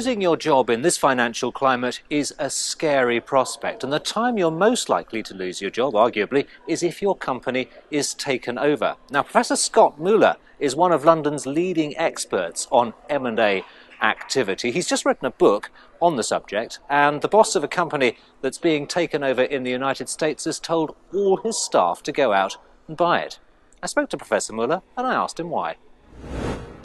Losing your job in this financial climate is a scary prospect, and the time you're most likely to lose your job, arguably, is if your company is taken over. Now, Professor Scott Moeller is one of London's leading experts on M&A activity. He's just written a book on the subject, and the boss of a company that's being taken over in the United States has told all his staff to go out and buy it. I spoke to Professor Moeller and I asked him why.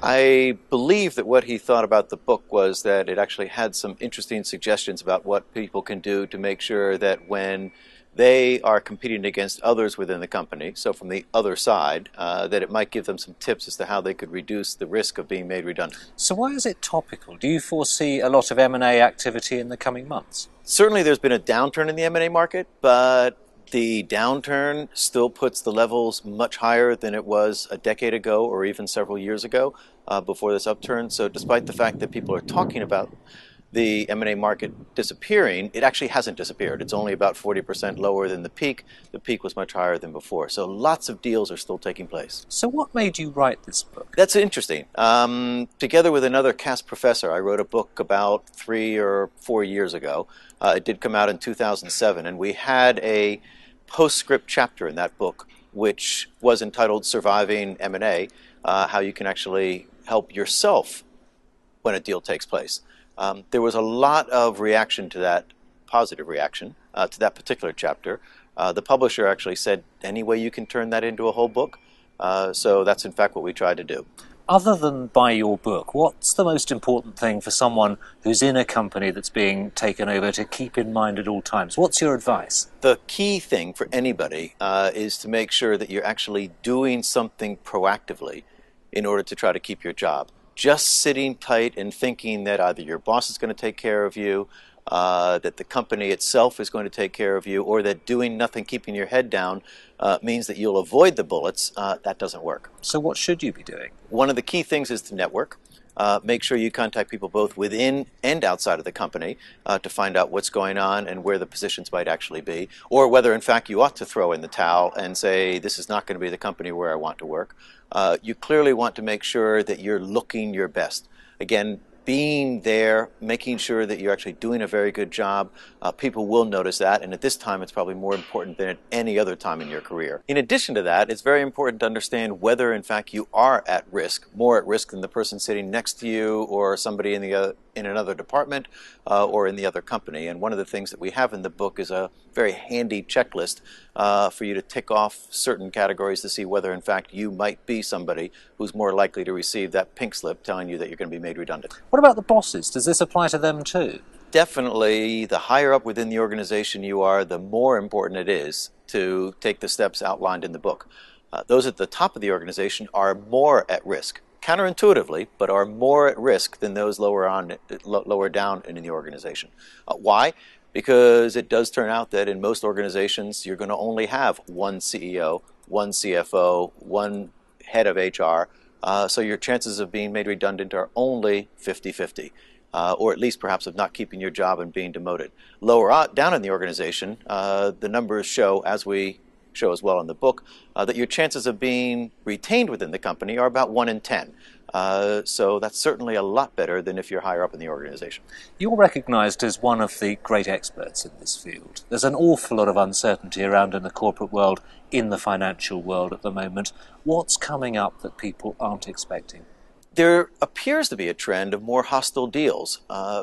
I believe that what he thought about the book was that it actually had some interesting suggestions about what people can do to make sure that when they are competing against others within the company, so from the other side, that it might give them some tips as to how they could reduce the risk of being made redundant. So why is it topical? Do you foresee a lot of M&A activity in the coming months? Certainly there's been a downturn in the M&A market, but the downturn still puts the levels much higher than it was a decade ago or even several years ago before this upturn. So despite the fact that people are talking about the M&A market disappearing, it actually hasn't disappeared. It's only about 40% lower than the peak. The peak was much higher than before. So lots of deals are still taking place. So what made you write this book? That's interesting. Together with another Cass professor, I wrote a book about 3 or 4 years ago. It did come out in 2007, and we had a postscript chapter in that book, which was entitled Surviving M&A, how you can actually help yourself when a deal takes place. There was a lot of reaction to that, positive reaction, to that particular chapter. The publisher actually said, any way you can turn that into a whole book? So that's in fact what we tried to do. Other than buy your book, what's the most important thing for someone who's in a company that's being taken over to keep in mind at all times? What's your advice? The key thing for anybody is to make sure that you're actually doing something proactively in order to try to keep your job. Just sitting tight and thinking that either your boss is going to take care of you, that the company itself is going to take care of you, or that doing nothing, keeping your head down, means that you'll avoid the bullets, that doesn't work. So what should you be doing? One of the key things is to network. Make sure you contact people both within and outside of the company to find out what's going on and where the positions might actually be, or whether in fact you ought to throw in the towel and say, this is not going to be the company where I want to work. You clearly want to make sure that you're looking your best. Again, being there, making sure that you're actually doing a very good job, people will notice that, and at this time it's probably more important than at any other time in your career. In addition to that, it's very important to understand whether in fact you are at risk, more at risk than the person sitting next to you or somebody in another department or in the other company. And one of the things that we have in the book is a very handy checklist for you to tick off certain categories to see whether in fact you might be somebody who's more likely to receive that pink slip telling you that you're going to be made redundant. What about the bosses? Does this apply to them too? Definitely, the higher up within the organization you are, the more important it is to take the steps outlined in the book. Those at the top of the organization are more at risk, counterintuitively, but are more at risk than those lower down in the organization. Why? Because it does turn out that in most organizations you're going to only have one CEO, one CFO, one head of HR, so your chances of being made redundant are only 50-50. Or at least perhaps of not keeping your job and being demoted. Lower down in the organization, the numbers show, as we show as well in the book, that your chances of being retained within the company are about 1 in 10. So that's certainly a lot better than if you're higher up in the organization. You're recognized as one of the great experts in this field. There's an awful lot of uncertainty around in the corporate world, in the financial world at the moment. What's coming up that people aren't expecting? There appears to be a trend of more hostile deals.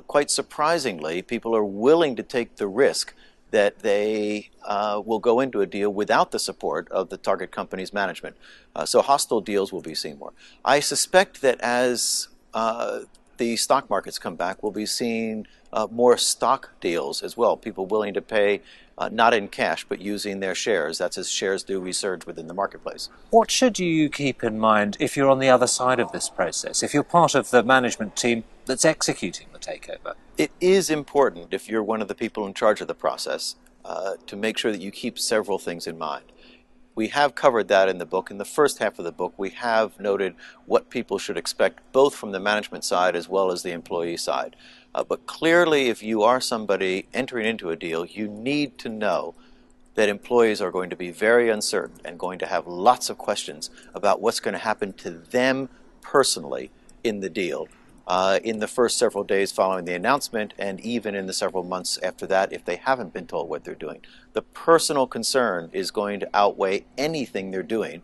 Quite surprisingly, people are willing to take the risk that they will go into a deal without the support of the target company's management. So hostile deals will be seen more. I suspect that as the stock markets come back, we'll be seeing more stock deals as well. People willing to pay not in cash, but using their shares. That's as shares do resurge within the marketplace. What should you keep in mind if you're on the other side of this process, if you're part of the management team that's executing the takeover? It is important, if you're one of the people in charge of the process, to make sure that you keep several things in mind. We have covered that in the book. In the first half of the book, we have noted what people should expect, both from the management side as well as the employee side. But clearly, if you are somebody entering into a deal, you need to know that employees are going to be very uncertain and going to have lots of questions about what's going to happen to them personally in the deal. in the first several days following the announcement, and even in the several months after that if they haven't been told what they're doing. The personal concern is going to outweigh anything they're doing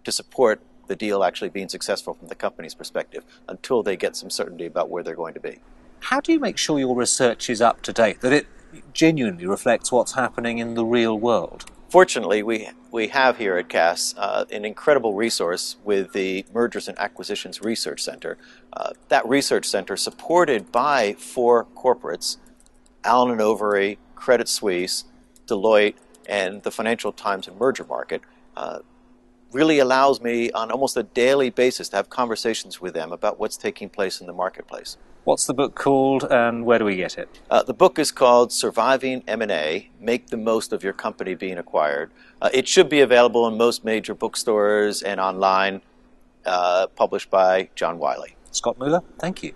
to support the deal actually being successful from the company's perspective until they get some certainty about where they're going to be. How do you make sure your research is up to date, that it genuinely reflects what's happening in the real world? Fortunately, we have here at Cass an incredible resource with the Mergers and Acquisitions Research Center. That research center, supported by 4 corporates, Allen & Overy, Credit Suisse, Deloitte, and the Financial Times and Merger Market, really allows me on almost a daily basis to have conversations with them about what's taking place in the marketplace. What's the book called, and where do we get it? The book is called Surviving M&A, Make the Most of Your Company Being Acquired. It should be available in most major bookstores and online, published by John Wiley. Scott Moeller, thank you.